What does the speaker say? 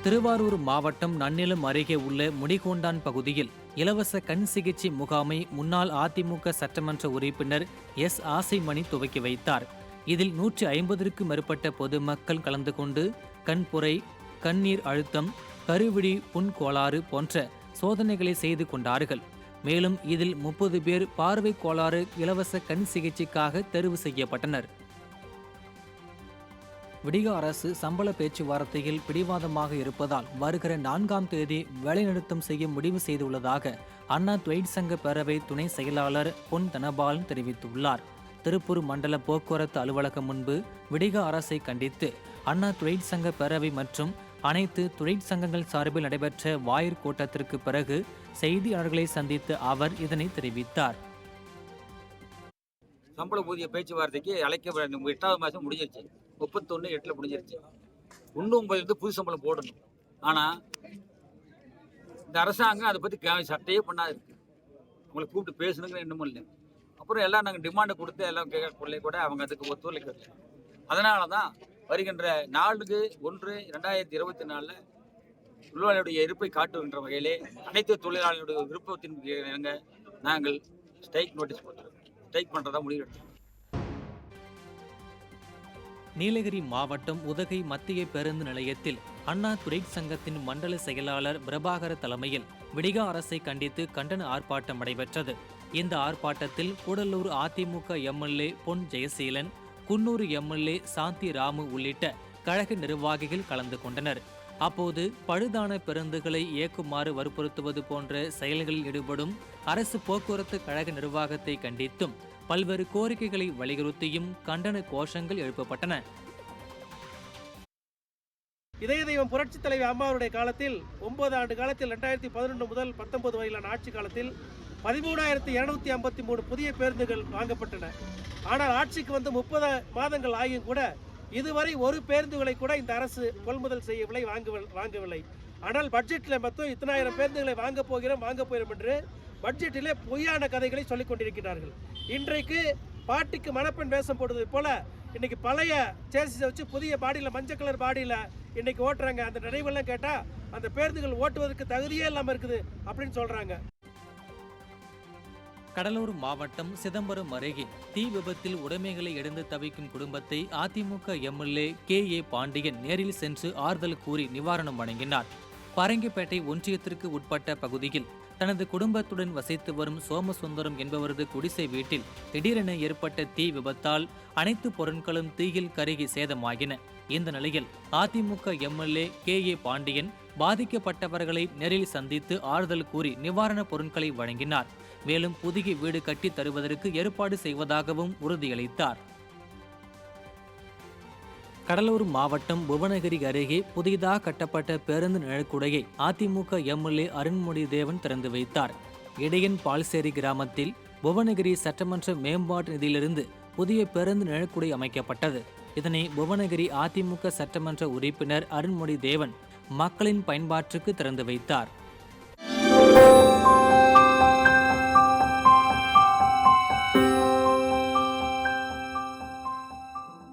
திருவாரூர் மாவட்டம் நன்னிலம் அருகே உள்ள முடிகொண்டான் பகுதியில் இலவச கண் சிகிச்சை முகாமை முன்னாள் அதிமுக சட்டமன்ற உறுப்பினர் எஸ் ஆசைமணி துவக்கி வைத்தார். இதில் 150க்கும் மேற்பட்ட பொதுமக்கள் கலந்து கொண்டு கண்புரை, கண்ணீர் அழுத்தம், கருவிழி புண்கோளாறு போன்ற சோதனைகளை செய்து கொண்டார்கள். மேலும் இதில் 30 பேர் பார்வை கோளாறு இலவச கண் சிகிச்சைக்காக தேர்வு செய்யப்பட்டனர். விடிக அரசு சம்பள பேச்சுவார்த்தையில் பிடிவாதமாக இருப்பதால் வருகிற 4ஆம் தேதி வேலைநிறுத்தம் செய்ய முடிவு செய்துள்ளதாக அண்ணா தொழிற்சங்க பேரவை துணை செயலாளர் பொன் தனபாலன் தெரிவித்துள்ளார். திருப்பூர் மண்டல போக்குவரத்து அலுவலகம் முன்பு விடிக அரசை கண்டித்து அண்ணா தொழிற்சங்க பேரவை மற்றும் அனைத்து தொழிற்சங்கங்கள் சார்பில் நடைபெற்ற வாயிற் கூட்டத்திற்கு பிறகு செய்தியாளர்களை சந்தித்து அவர் இதனை தெரிவித்தார். சம்பள ஊதிய பேச்சுவார்த்தைக்கு அழைக்க 8வது மாதம் முடிஞ்சிருச்சு. 31/8 முடிஞ்சிருச்சு. இன்னும் 9 புது சம்பளம் போடணும். ஆனால் இந்த அரசாங்கம் அதை பற்றி சட்டையே பண்ணாது இருக்கு. அவங்களை கூப்பிட்டு பேசணுங்கிற எண்ணமும் இல்லை. அப்புறம் எல்லாம் நாங்கள் டிமாண்டை கொடுத்து எல்லாம் கேட்கக்குள்ளே கூட அவங்க அதுக்கு ஒத்துழைக்கல. அதனால தான் வருகின்ற 4/1/2024 தொழிலாளியுடைய இருப்பை காட்டுகின்ற வகையிலே அனைத்து தொழிலாளர்களுடைய விருப்பத்தின் இணங்க நாங்கள் ஸ்ட்ரைக் நோட்டீஸ் கொடுத்துருக்கோம். ஸ்ட்ரைக் பண்ணுறதா முடிவு எடுத்தோம். நீலகிரி மாவட்டம் உதகை மத்திய பேருந்து நிலையத்தில் அண்ணா தொழிற்சங்கத்தின் மண்டல செயலாளர் பிரபாகர தலைமையில் விடிக அரசை கண்டித்து கண்டன ஆர்ப்பாட்டம் நடைபெற்றது. இந்த ஆர்ப்பாட்டத்தில் கூடலூர் அதிமுக எம்எல்ஏ பொன் ஜெயசீலன், குன்னூர் எம்எல்ஏ சாந்தி ராமு உள்ளிட்ட கழக நிர்வாகிகள் கலந்து கொண்டனர். அப்போது பழுதான பேருந்துகளை இயக்குமாறு வற்புறுத்துவது போன்ற செயல்களில் ஈடுபடும் அரசு போக்குவரத்து கழக நிர்வாகத்தை கண்டித்தும் பல்வேறு கோரிக்கைகளை வலியுறுத்தியும் கண்டன கோஷங்கள் எழுப்பப்பட்டன. இதய தெய்வம் புரட்சி தலைவி அம்மாவுடைய காலத்தில் 9 ஆண்டு காலத்தில் 2011 முதல் 19 வரையிலான ஆட்சி காலத்தில் 13,253 புதிய பேருந்துகள் வாங்கப்பட்டன. ஆனால் ஆட்சிக்கு வந்து 30 மாதங்கள் ஆகியும் கூட இதுவரை ஒரு பேருந்துகளை கூட இந்த அரசு கொள்முதல் செய்யவில்லை, வாங்கவில்லை. ஆனால் பட்ஜெட்டில் மொத்தம் இத்தனாயிரம் பேருந்துகளை வாங்க போகிறோம் என்று பட்ஜெட்டிலே பொய்யான கதைகளை சொல்லிக் கொண்டிருக்கிறார்கள். இன்றைக்கு பாட்டிக்கு மணப்பெண் வேஷம் போடுவது போல இன்னைக்கு பழைய சேசிஸை வச்சு புதிய பாடியில் மஞ்சள் கலர் பாடியில் இன்னைக்கு ஓட்டுறாங்க. அந்த நினைவெல்லாம் கேட்டால் அந்த பேருந்துகள் ஓட்டுவதற்கு தகுதியே இல்லாமல் இருக்குது அப்படின்னு சொல்றாங்க. கடலூர் மாவட்டம் சிதம்பரம் அருகே தீ விபத்தில் உடைமைகளை இழந்து தவிக்கும் குடும்பத்தை அதிமுக எம்எல்ஏ KA பாண்டியன் நேரில் சென்று ஆறுதல் கூறி நிவாரணம் வழங்கினார். பரங்கிப்பேட்டை ஒன்றியத்திற்கு உட்பட்ட பகுதியில் தனது குடும்பத்துடன் வசித்து வரும் சோமசுந்தரம் என்பவரது குடிசை வீட்டில் திடீரென ஏற்பட்ட தீ விபத்தால் அனைத்து பொருட்களும் தீயில் கருகி சேதமாகின. இந்த நிலையில் அதிமுக எம்எல்ஏ KA பாண்டியன் பாதிக்கப்பட்டவர்களை நேரில் சந்தித்து ஆறுதல் கூறி நிவாரணப் பொருட்களை வழங்கினார். மேலும் புதிய வீடு கட்டி தருவதற்கு ஏற்பாடு செய்வதாகவும் உறுதியளித்தார். கடலூர் மாவட்டம் புவனகிரி அருகே புதிதாக கட்டப்பட்ட பேருந்து நிழற்குடையை அதிமுக எம்எல்ஏ அருண்மொழி தேவன் திறந்து வைத்தார். இடையன் பால்சேரி கிராமத்தில் புவனகிரி சட்டமன்ற மேம்பாட்டு நிதியிலிருந்து புதிய பேருந்து நிழற்குடை அமைக்கப்பட்டது. இதனை புவனகிரி அதிமுக சட்டமன்ற உறுப்பினர் அருண்மொழி தேவன் மக்களின் பயன்பாட்டுக்கு திறந்து வைத்தார்.